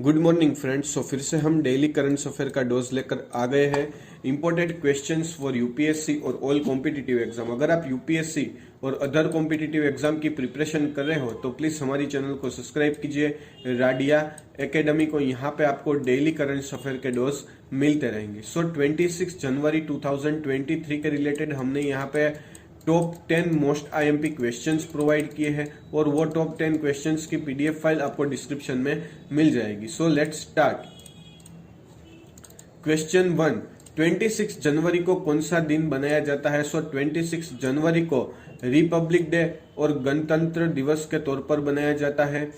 Good morning friends. फिर से हम डेली करंट अफेयर का डोज लेकर आ गए हैं। इंपॉर्टेंट क्वेश्चंस फॉर यूपीएससी और ऑल कॉम्पिटिटिव एग्जाम। अगर आप यूपीएससी और अदर कॉम्पिटिटिव एग्जाम की प्रिपरेशन कर रहे हो तो प्लीज हमारी चैनल को सब्सक्राइब कीजिए, राडिया एकेडमी को। यहाँ पे आपको डेली करंट अफेयर के डोज मिलते रहेंगे। 26 जनवरी 2023 के रिलेटेड हमने यहाँ पे top 10 most IMP questions provide किए हैं और वो टॉप 10 क्वेश्चंस की पीडीएफ फाइल आपको डिस्क्रिप्शन में मिल जाएगी। So let's start. क्वेश्चन 1, 26 जनवरी को कौन सा दिन बनाया जाता है? 26 जनवरी को रिपब्लिक डे और गणतंत्र दिवस के तौर पर बनाया जाता है।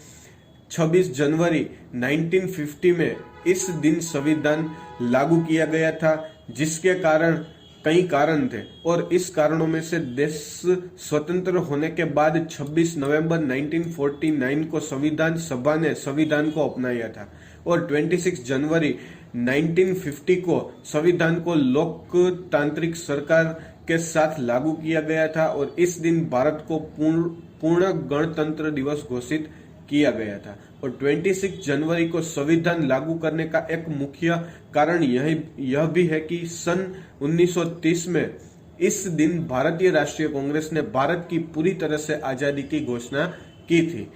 26 जनवरी 1950 में इस दिन संविधान लागू किया गया था, जिसके कारण कई कारण थे और इस कारणों में से देश स्वतंत्र होने के बाद 26 नवंबर 1949 को संविधान सभा ने संविधान को अपनाया था और 26 जनवरी 1950 को संविधान को लोकतांत्रिक सरकार के साथ लागू किया गया था और इस दिन भारत को पूर्ण गणतंत्र दिवस घोषित किया गया था। और 26 जनवरी को संविधान लागू करने का एक मुख्य कारण यह भी है कि सन 1930 में इस दिन भारतीय राष्ट्रीय कांग्रेस ने भारत की पूरी तरह से आजादी की घोषणा की थी।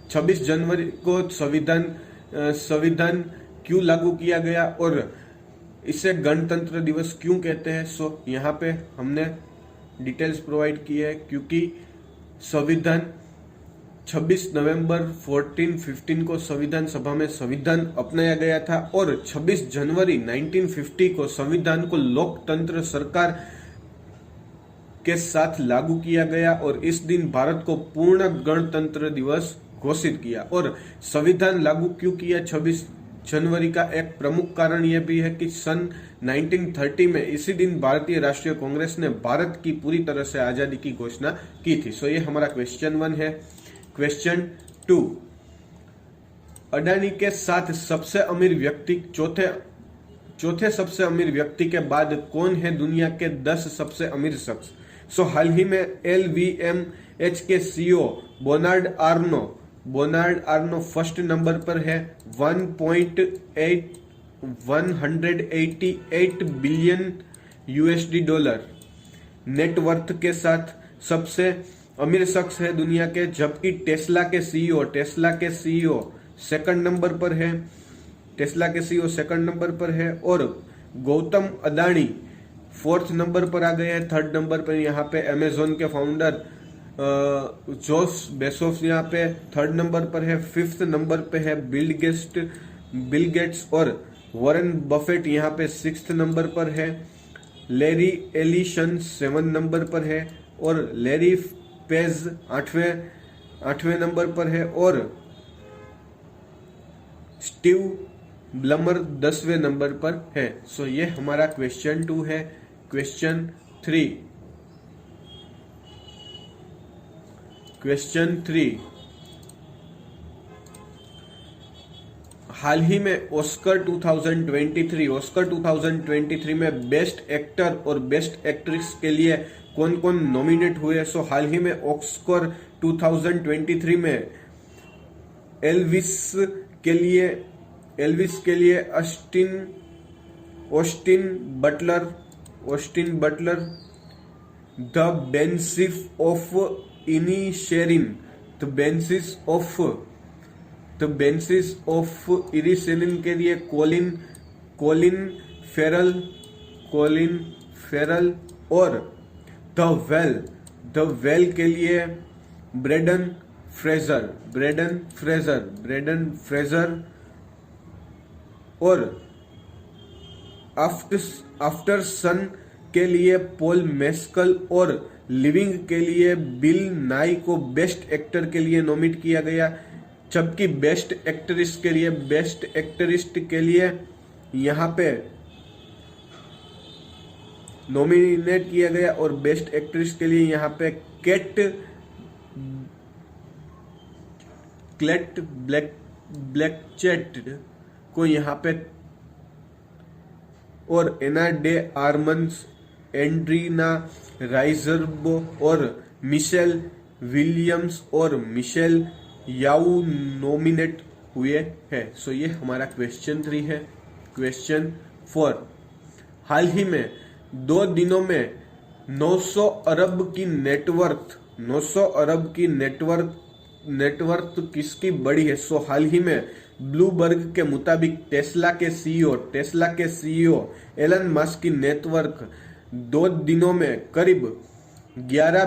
26 जनवरी को संविधान क्यों लागू किया गया और इसे गणतंत्र दिवस क्यों कहते हैं? यहाँ पे हमने डिटेल्स प्रोवाइड की है, क्योंकि संविधान 26 नवंबर 1415 को संविधान सभा में संविधान अपनाया गया था और 26 जनवरी 1950 को संविधान को लोकतंत्र सरकार के साथ लागू किया गया और इस दिन भारत को पूर्ण गणतंत्र दिवस घोषित किया। और संविधान लागू क्यों किया 26 जनवरी का एक प्रमुख कारण यह भी है कि सन 1930 में इसी दिन भारतीय राष्ट्रीय कांग्रेस ने भारत की पूरी तरह से आजादी की घोषणा की थी। ये हमारा क्वेश्चन 1 है। क्वेश्चन 2, अडानी के साथ सबसे अमीर व्यक्ति चौथे सबसे अमीर व्यक्ति के बाद कौन है दुनिया के 10 सबसे अमीर शख्स? हाल ही में LVMH के CEO बोनार्ड आर्नो फर्स्ट नंबर पर है 188 बिलियन USD डॉलर नेटवर्थ के साथ सबसे अमीर शख्स है दुनिया के, जबकि टेस्ला के सीईओ सेकंड नंबर पर है और गौतम अदानी फोर्थ नंबर पर आ गए हैं। थर्ड नंबर पर यहाँ पे अमेजोन के फाउंडर जोस बेसोफ यहाँ पे थर्ड नंबर पर है। फिफ्थ नंबर पे है बिल गेट्स और वॉरेन बफेट यहाँ पे सिक्स्थ नंबर पर है। लैरी एलिसन 7 नंबर पर है और लैरी पेज 8वें नंबर पर है और स्टीव ब्लमर 10वें नंबर पर है। ये हमारा क्वेश्चन 2 है। क्वेश्चन 3, हाल ही में ऑस्कर 2023 में बेस्ट एक्टर और बेस्ट एक्ट्रेस के लिए कौन कौन नॉमिनेट हुए? हाल ही में ऑस्कर 2023 में एल्विस के लिए Austin Butler, the Banshees of Inisherin, the Banshees of Inisherin के लिए कोलिन फेरल और द वेल के लिए ब्रेडन फ्रेजर और आफ्टर सन के लिए पॉल मेस्कल और लिविंग के लिए बिल नाई को बेस्ट एक्टर के लिए नॉमिनेट किया गया, जबकि बेस्ट एक्ट्रेस के लिए यहाँ पे नॉमिनेट किया गया और बेस्ट एक्ट्रेस के लिए यहाँ पे क्लेट ब्लैकचेट को यहाँ पे और एना डे आर्मन्स, एंड्रीना राइजर्बो और मिशेल विलियम्स और मिशेल याऊ नॉमिनेट हुए हैं। सो ये हमारा क्वेश्चन 3 है। क्वेश्चन 4, हाल ही में 2 दिनों में 900 अरब की नेटवर्थ 900 अरब की नेटवर्थ किसकी बढ़ी है? सो हाल ही में ब्लूबर्ग के मुताबिक टेस्ला के सीईओ एलन मस्क की नेटवर्थ 2 दिनों में करीब 11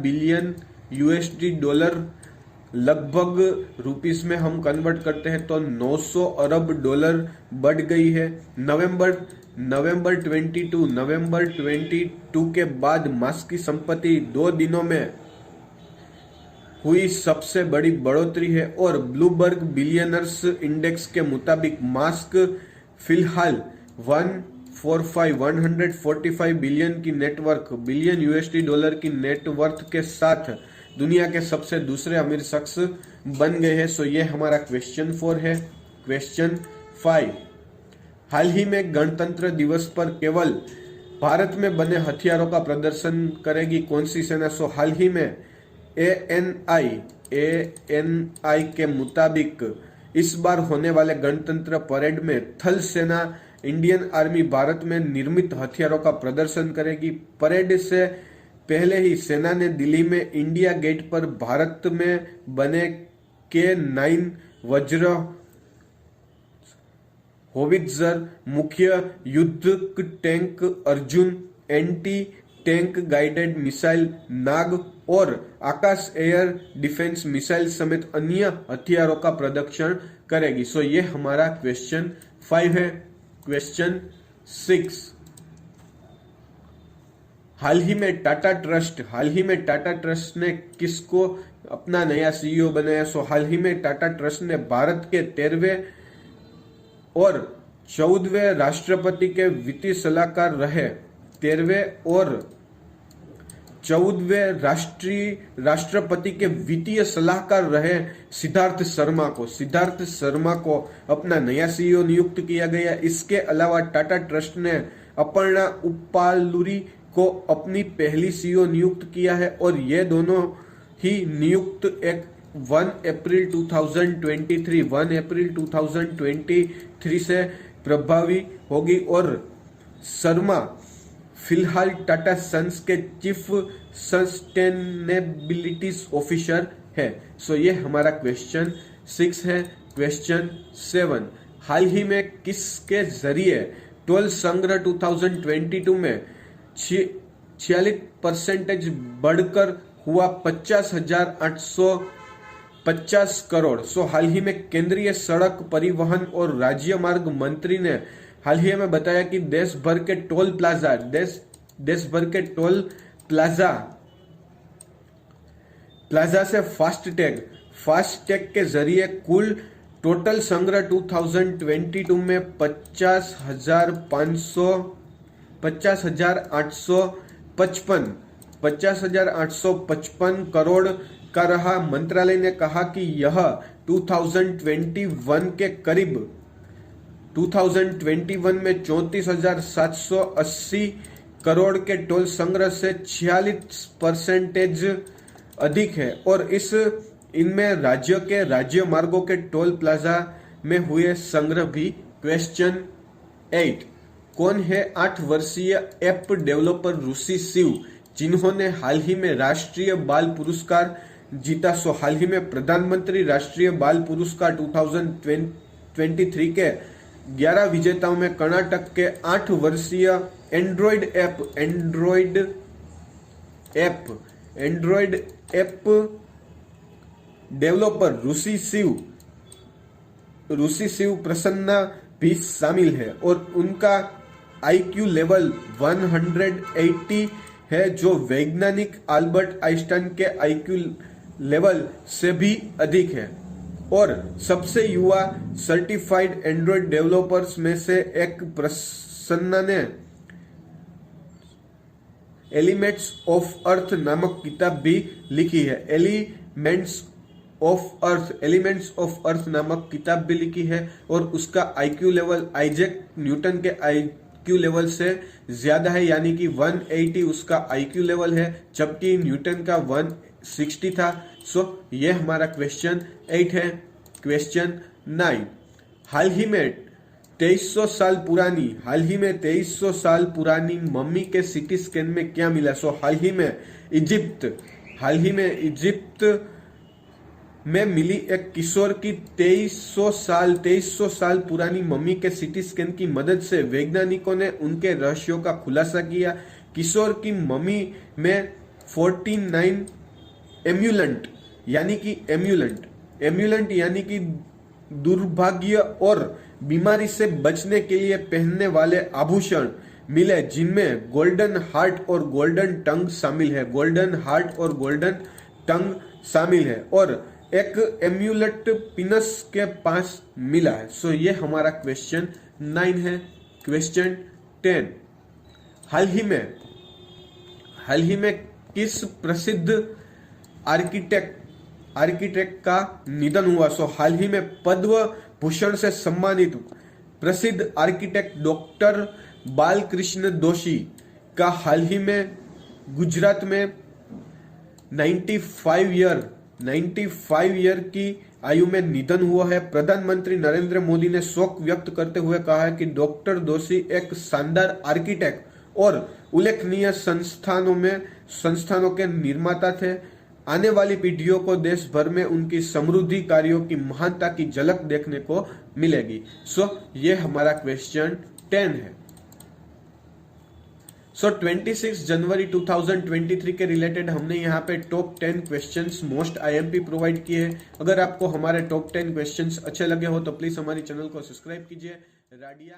बिलियन यूएसडी डॉलर, लगभग रुपीस में हम कन्वर्ट करते हैं तो 900 अरब डॉलर बढ़ गई है। नवंबर 22 के बाद मस्क की संपत्ति 2 दिनों में हुई सबसे बड़ी बढ़ोतरी है और ब्लूबर्ग बिलियनर्स इंडेक्स के मुताबिक मस्क फिलहाल 145 बिलियन यूएसडी डॉलर की नेटवर्थ के साथ दुनिया के सबसे दूसरे अमीर शख्स बन गए हैं। सो ये हमारा क्वेश्चन 4 है। क्वेश्चन 5, हाल ही में गणतंत्र दिवस पर केवल भारत में बने हथियारों का प्रदर्शन करेगी कौन सी सेना? सो हाल ही में एएनआई के मुताबिक इस बार होने वाले गणतंत्र परेड में थल सेना इंडियन आर्मी भारत में निर्मित हथियारों का प्रदर्शन करेगी। परेड से पहले ही सेना ने दिल्ली में इंडिया गेट पर भारत में बने K9 वज्र होवित्जर, मुख्य युद्धक tank Arjun, anti tank guided missile Nag और आकाश एयर डिफेंस मिसाइल समेत अन्य हथियारों का प्रदर्शन करेगी। सो ये हमारा क्वेश्चन 5 है। क्वेश्चन 6, हाल ही में टाटा ट्रस्ट ने किसको अपना नया सीईओ बनाया? सो हाल ही में टाटा ट्रस्ट ने भारत के 13वें और 14वें राष्ट्रपति के वित्तीय सलाहकार रहे 13वें और 14वें राष्ट्रपति के वित्तीय सलाहकार रहे सिद्धार्थ शर्मा को अपना नया सीईओ नियुक्त किया गया। इसके अलावा टाटा ट्रस्ट ने अपर्णा उप्पालुरी को अपनी पहली सीईओ नियुक्त किया है और ये दोनों ही नियुक्त 1 अप्रैल 2023 से प्रभावी होगी और शर्मा फिलहाल टाटा सन्स के चीफ सस्टेनेबिलिटी ऑफिसर है। सो ये हमारा क्वेश्चन 6 है। क्वेश्चन 7, हाल ही में किसके जरिए टोल संग्रह 2022 में 46% बढ़कर हुआ 50,850 करोड़? सो हाल ही में केंद्रीय सड़क परिवहन और राज्य मार्ग मंत्री ने हाल ही में बताया कि देश भर के टोल प्लाजा से फास्टैग के जरिए कुल टोटल संग्रह 2022 में 50,855 करोड़ का रहा। मंत्रालय ने कहा कि यह 2021 में 34,780 करोड़ के टोल संग्रह से 46% अधिक है और इनमें राज्य मार्गों के टोल प्लाजा में हुए संग्रह भी। क्वेश्चन 8, कौन है 8 वर्षीय ऐप डेवलपर ऋषि शिव जिन्होंने हाल ही में राष्ट्रीय बाल पुरस्कार जीता? सो हाल ही में प्रधानमंत्री राष्ट्रीय बाल पुरस्कार 2023 के 11 विजेताओं में कर्नाटक के 8 वर्षीय एंड्रॉइड ऐप डेवलपर ऋषि शिव प्रसन्ना भी शामिल है और उनका IQ लेवल 180 है जो वैज्ञानिक अल्बर्ट आइंस्टाइन के IQ लेवल से भी अधिक है और सबसे युवा सर्टिफाइड एंड्रॉइड डेवलपर्स में से एक प्रसन्ना ने एलिमेंट्स ऑफ अर्थ नामक किताब भी लिखी है। एलिमेंट्स ऑफ अर्थ नामक किताब भी लिखी है और उसका IQ लेवल आइजैक न्यूटन के IQ लेवल से ज्यादा है, यानी कि 180 उसका IQ लेवल है जबकि न्यूटन का 160 था। सो ये हमारा क्वेश्चन 8 है। क्वेश्चन 9, हाल ही में 2300 साल पुरानी मम्मी के सीटी स्कैन में क्या मिला? सो हाल ही में इजिप्ट में मिली एक किशोर की 2300 साल पुरानी मम्मी के सीटी स्कैन की मदद से वैज्ञानिकों ने उनके रहस्यों का खुलासा किया। किशोर की मम्मी में 49 एम्यूलेंट यानी कि दुर्भाग्य और बीमारी से बचने के लिए पहनने वाले आभूषण मिले, जिनमें गोल्डन हार्ट और गोल्डन टंग शामिल है और एक एम्यूलेट पिनस के पास मिला है। सो ये हमारा क्वेश्चन 9 है। क्वेश्चन 10, हाल ही में किस प्रसिद्ध आर्किटेक्ट का निधन हुआ? सो हाल ही में पद्म भूषण से सम्मानित प्रसिद्ध आर्किटेक्ट डॉक्टर बालकृष्ण दोषी का हाल ही में गुजरात में 95 ईयर की आयु में निधन हुआ है। प्रधानमंत्री नरेंद्र मोदी ने शोक व्यक्त करते हुए कहा है कि डॉक्टर दोषी एक शानदार आर्किटेक्ट और उल्लेखनीय संस्थानों के निर्माता थे। आने वाली पीढ़ियों को देश भर में उनकी समृद्धि कार्यों की महानता की झलक देखने को मिलेगी। सो ये हमारा क्वेश्चन 10 है। सो 26 जनवरी 2023 के रिलेटेड हमने यहाँ पे top 10 questions most IMP provide किए हैं। अगर आपको हमारे टॉप 10 क्वेश्चंस अच्छे लगे हो तो प्लीज हमारे चैनल को सब्सक्राइब कीजिए। राडिया